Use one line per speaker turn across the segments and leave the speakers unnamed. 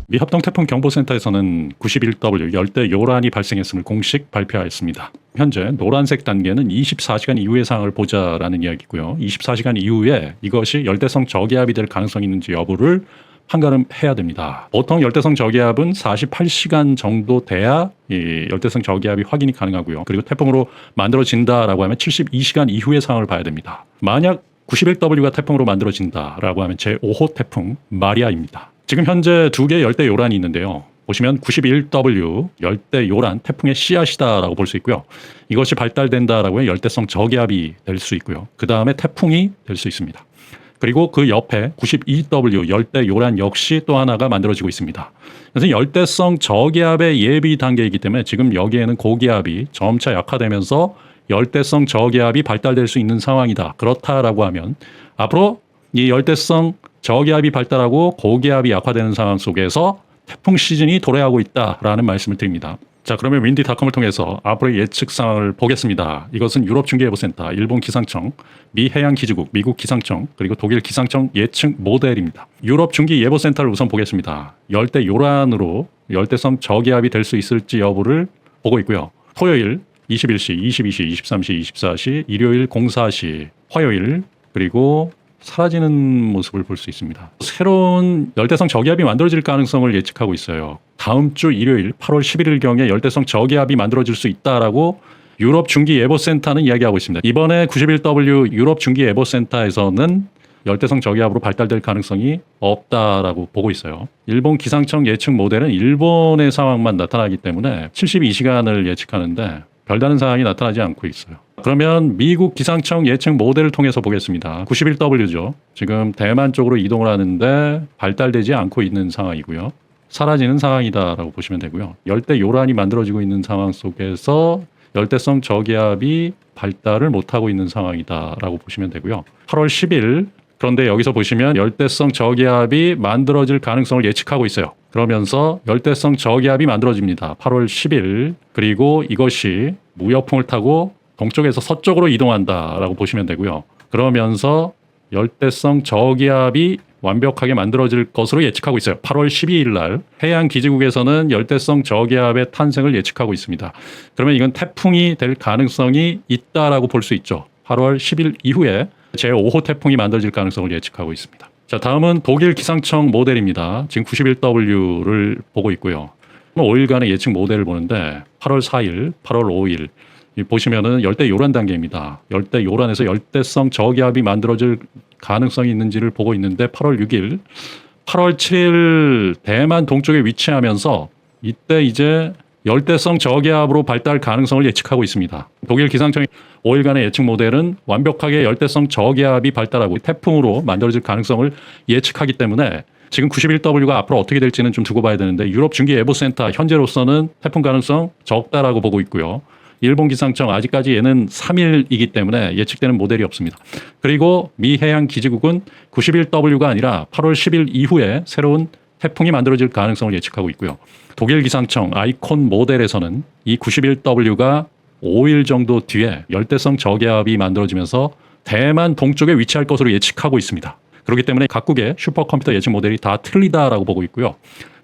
미 합동태풍경보센터에서는 91W 열대 요란이 발생했음을 공식 발표하였습니다. 현재 노란색 단계는 24시간 이후의 상황을 보자라는 이야기고요. 24시간 이후에 이것이 열대성 저기압이 될 가능성이 있는지 여부를 판가름해야 됩니다. 보통 열대성 저기압은 48시간 정도 돼야 이 열대성 저기압이 확인이 가능하고요. 그리고 태풍으로 만들어진다라고 하면 72시간 이후의 상황을 봐야 됩니다. 만약 91W가 태풍으로 만들어진다라고 하면 제5호 태풍 마리아입니다. 지금 현재 두 개의 열대 요란이 있는데요. 보시면 91W 열대 요란 태풍의 씨앗이다라고 볼 수 있고요. 이것이 발달된다라고 하면 열대성 저기압이 될 수 있고요. 그 다음에 태풍이 될 수 있습니다. 그리고 그 옆에 92W 열대 요란 역시 또 하나가 만들어지고 있습니다. 그래서 열대성 저기압의 예비 단계이기 때문에 지금 여기에는 고기압이 점차 약화되면서 열대성 저기압이 발달될 수 있는 상황이다. 그렇다라고 하면 앞으로 이 열대성 저기압이 발달하고 고기압이 약화되는 상황 속에서 태풍 시즌이 도래하고 있다라는 말씀을 드립니다. 자, 그러면 윈디닷컴을 통해서 앞으로의 예측 상황을 보겠습니다. 이것은 유럽중기예보센터, 일본 기상청, 미 해양기지국, 미국 기상청, 그리고 독일 기상청 예측 모델입니다. 유럽중기예보센터를 우선 보겠습니다. 열대 요란으로 열대성 저기압이 될 수 있을지 여부를 보고 있고요. 토요일 21시, 22시, 23시, 24시, 일요일 04시, 화요일, 그리고 사라지는 모습을 볼 수 있습니다. 새로운 열대성 저기압이 만들어질 가능성을 예측하고 있어요. 다음 주 일요일 8월 11일경에 열대성 저기압이 만들어질 수 있다라고 유럽중기예보센터는 이야기하고 있습니다. 이번에 91W 유럽중기예보센터에서는 열대성 저기압으로 발달될 가능성이 없다라고 보고 있어요. 일본 기상청 예측 모델은 일본의 상황만 나타나기 때문에 72시간을 예측하는데 별다른 상황이 나타나지 않고 있어요. 그러면 미국 기상청 예측 모델을 통해서 보겠습니다. 91W죠. 지금 대만 쪽으로 이동을 하는데 발달되지 않고 있는 상황이고요. 사라지는 상황이다라고 보시면 되고요. 열대 요란이 만들어지고 있는 상황 속에서 열대성 저기압이 발달을 못하고 있는 상황이다라고 보시면 되고요. 8월 10일 그런데 여기서 보시면 열대성 저기압이 만들어질 가능성을 예측하고 있어요. 그러면서 열대성 저기압이 만들어집니다. 8월 10일 그리고 이것이 무역풍을 타고 동쪽에서 서쪽으로 이동한다라고 보시면 되고요. 그러면서 열대성 저기압이 완벽하게 만들어질 것으로 예측하고 있어요. 8월 12일 날 해양기지국에서는 열대성 저기압의 탄생을 예측하고 있습니다. 그러면 이건 태풍이 될 가능성이 있다라고 볼 수 있죠. 8월 10일 이후에 제5호 태풍이 만들어질 가능성을 예측하고 있습니다. 자, 다음은 독일 기상청 모델입니다. 지금 91W를 보고 있고요. 5일간의 예측 모델을 보는데 8월 4일, 8월 5일 보시면은 열대 요란 단계입니다. 열대 요란에서 열대성 저기압이 만들어질 가능성이 있는지를 보고 있는데 8월 6일, 8월 7일 대만 동쪽에 위치하면서 이때 이제 열대성 저기압으로 발달 가능성을 예측하고 있습니다. 독일 기상청의 5일간의 예측 모델은 완벽하게 열대성 저기압이 발달하고 태풍으로 만들어질 가능성을 예측하기 때문에 지금 91W가 앞으로 어떻게 될지는 좀 두고 봐야 되는데 유럽중기예보센터 현재로서는 태풍 가능성 적다라고 보고 있고요. 일본 기상청 아직까지 얘는 3일이기 때문에 예측되는 모델이 없습니다. 그리고 미 해양기지국은 91W가 아니라 8월 10일 이후에 새로운 태풍이 만들어질 가능성을 예측하고 있고요. 독일 기상청 아이콘 모델에서는 이 91W가 5일 정도 뒤에 열대성 저기압이 만들어지면서 대만 동쪽에 위치할 것으로 예측하고 있습니다. 그렇기 때문에 각국의 슈퍼컴퓨터 예측 모델이 다 틀리다라고 보고 있고요.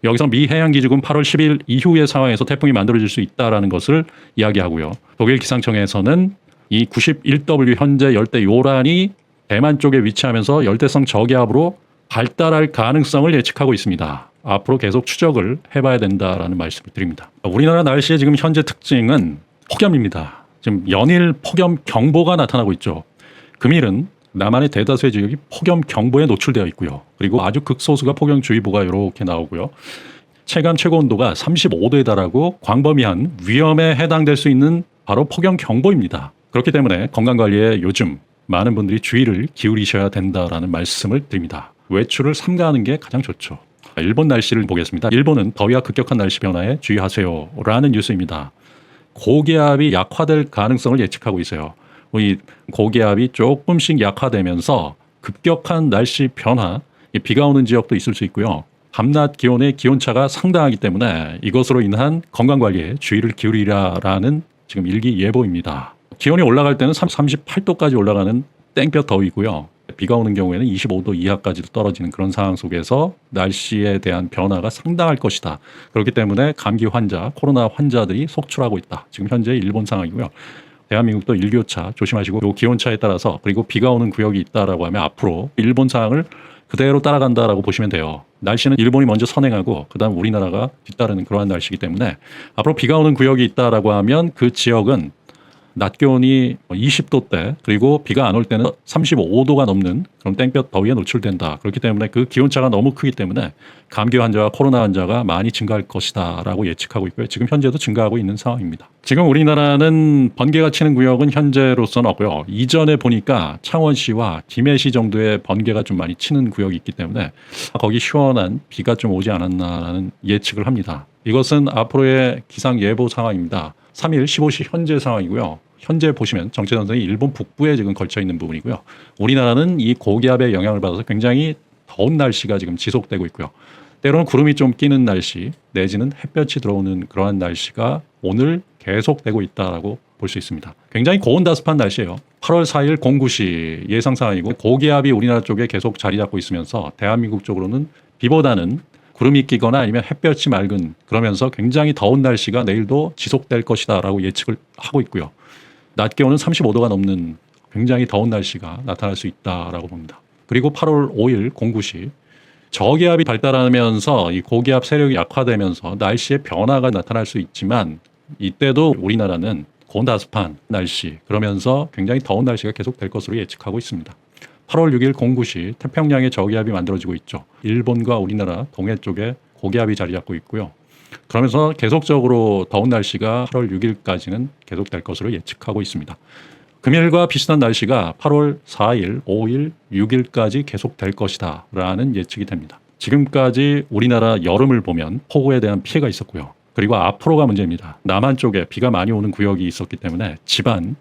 여기서 미 해양기지국은 8월 10일 이후의 상황에서 태풍이 만들어질 수 있다라는 것을 이야기하고요. 독일 기상청에서는 이 91W 현재 열대 요란이 대만 쪽에 위치하면서 열대성 저기압으로 발달할 가능성을 예측하고 있습니다. 앞으로 계속 추적을 해봐야 된다라는 말씀을 드립니다. 우리나라 날씨의 지금 현재 특징은 폭염입니다. 지금 연일 폭염 경보가 나타나고 있죠. 금일은 남한의 대다수의 지역이 폭염 경보에 노출되어 있고요. 그리고 아주 극소수가 폭염주의보가 이렇게 나오고요. 체감 최고 온도가 35도에 달하고 광범위한 위험에 해당될 수 있는 바로 폭염 경보입니다. 그렇기 때문에 건강관리에 요즘 많은 분들이 주의를 기울이셔야 된다라는 말씀을 드립니다. 외출을 삼가하는 게 가장 좋죠. 일본 날씨를 보겠습니다. 일본은 더위와 급격한 날씨 변화에 주의하세요 라는 뉴스입니다. 고기압이 약화될 가능성을 예측하고 있어요. 이 고기압이 조금씩 약화되면서 급격한 날씨 변화, 비가 오는 지역도 있을 수 있고요. 밤낮 기온의 기온차가 상당하기 때문에 이것으로 인한 건강관리에 주의를 기울이라라는 지금 일기예보입니다. 기온이 올라갈 때는 38도까지 올라가는 땡볕 더위고요. 비가 오는 경우에는 25도 이하까지도 떨어지는 그런 상황 속에서 날씨에 대한 변화가 상당할 것이다. 그렇기 때문에 감기 환자, 코로나 환자들이 속출하고 있다. 지금 현재 일본 상황이고요. 대한민국도 일교차 조심하시고 요 기온차에 따라서 그리고 비가 오는 구역이 있다라고 하면 앞으로 일본 상황을 그대로 따라간다라고 보시면 돼요. 날씨는 일본이 먼저 선행하고 그다음 우리나라가 뒤따르는 그러한 날씨이기 때문에 앞으로 비가 오는 구역이 있다라고 하면 그 지역은 낮 기온이 20도대 그리고 비가 안 올 때는 35도가 넘는 그런 땡볕 더위에 노출된다. 그렇기 때문에 그 기온차가 너무 크기 때문에 감기 환자와 코로나 환자가 많이 증가할 것이다 라고 예측하고 있고요. 지금 현재도 증가하고 있는 상황입니다. 지금 우리나라는 번개가 치는 구역은 현재로서는 없고요. 이전에 보니까 창원시와 김해시 정도의 번개가 좀 많이 치는 구역이 있기 때문에 거기 시원한 비가 좀 오지 않았나라는 예측을 합니다. 이것은 앞으로의 기상예보 상황입니다. 3일 15시 현재 상황이고요. 현재 보시면 정체전선이 일본 북부에 지금 걸쳐 있는 부분이고요. 우리나라는 이 고기압의 영향을 받아서 굉장히 더운 날씨가 지금 지속되고 있고요. 때로는 구름이 좀 끼는 날씨 내지는 햇볕이 들어오는 그러한 날씨가 오늘 계속되고 있다라고 볼 수 있습니다. 굉장히 고온다습한 날씨예요. 8월 4일 09시 예상 상황이고 고기압이 우리나라 쪽에 계속 자리 잡고 있으면서 대한민국 쪽으로는 비보다는 구름이 끼거나 아니면 햇볕이 맑은 그러면서 굉장히 더운 날씨가 내일도 지속될 것이다라고 예측을 하고 있고요. 낮 기온은 35도가 넘는 굉장히 더운 날씨가 나타날 수 있다라고 봅니다. 그리고 8월 5일 09시 저기압이 발달하면서 이 고기압 세력이 약화되면서 날씨의 변화가 나타날 수 있지만 이때도 우리나라는 고온다습한 날씨 그러면서 굉장히 더운 날씨가 계속될 것으로 예측하고 있습니다. 8월 6일 09시 태평양의 저기압이 만들어지고 있죠. 일본과 우리나라 동해 쪽에 고기압이 자리 잡고 있고요. 그러면서 계속적으로 더운 날씨가 8월 6일까지는 계속될 것으로 예측하고 있습니다. 금일과 비슷한 날씨가 8월 4일, 5일, 6일까지 계속될 것이다 라는 예측이 됩니다. 지금까지 우리나라 여름을 보면 폭우에 대한 피해가 있었고요. 그리고 앞으로가 문제입니다. 남한 쪽에 비가 많이 오는 구역이 있었기 때문에 지반이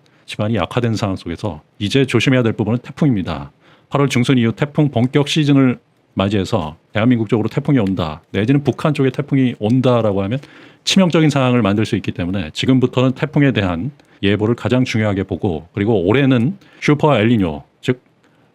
약화된 상황 속에서 이제 조심해야 될 부분은 태풍입니다. 8월 중순 이후 태풍 본격 시즌을 맞이해서 대한민국 쪽으로 태풍이 온다 내지는 북한 쪽에 태풍이 온다라고 하면 치명적인 상황을 만들 수 있기 때문에 지금부터는 태풍에 대한 예보를 가장 중요하게 보고 그리고 올해는 슈퍼 엘니뇨 즉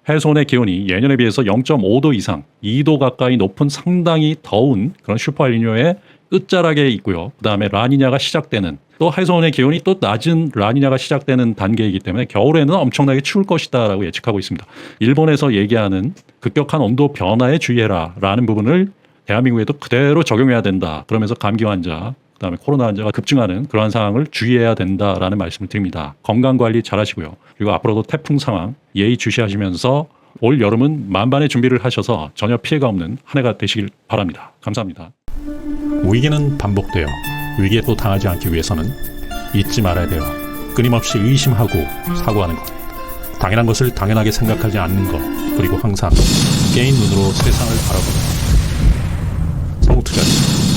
해손의 기온이 예년에 비해서 0.5도 이상 2도 가까이 높은 상당히 더운 그런 슈퍼 엘니뇨의 끝자락에 있고요. 그다음에 라니냐가 시작되는 또 해손의 기온이 또 낮은 라니냐가 시작되는 단계이기 때문에 겨울에는 엄청나게 추울 것이다라고 예측하고 있습니다. 일본에서 얘기하는 급격한 온도 변화에 주의해라 라는 부분을 대한민국에도 그대로 적용해야 된다. 그러면서 감기 환자 그다음에 코로나 환자가 급증하는 그러한 상황을 주의해야 된다라는 말씀을 드립니다. 건강관리 잘 하시고요. 그리고 앞으로도 태풍 상황 예의 주시하시면서 올 여름은 만반의 준비를 하셔서 전혀 피해가 없는 한 해가 되시길 바랍니다. 감사합니다.
위기는 반복되어 위기에 또 당하지 않기 위해서는 잊지 말아야 돼요. 끊임없이 의심하고 사고하는 것, 당연한 것을 당연하게 생각하지 않는 것, 그리고 항상 깨인 눈으로 세상을 바라보는 것. 성우투자입니다.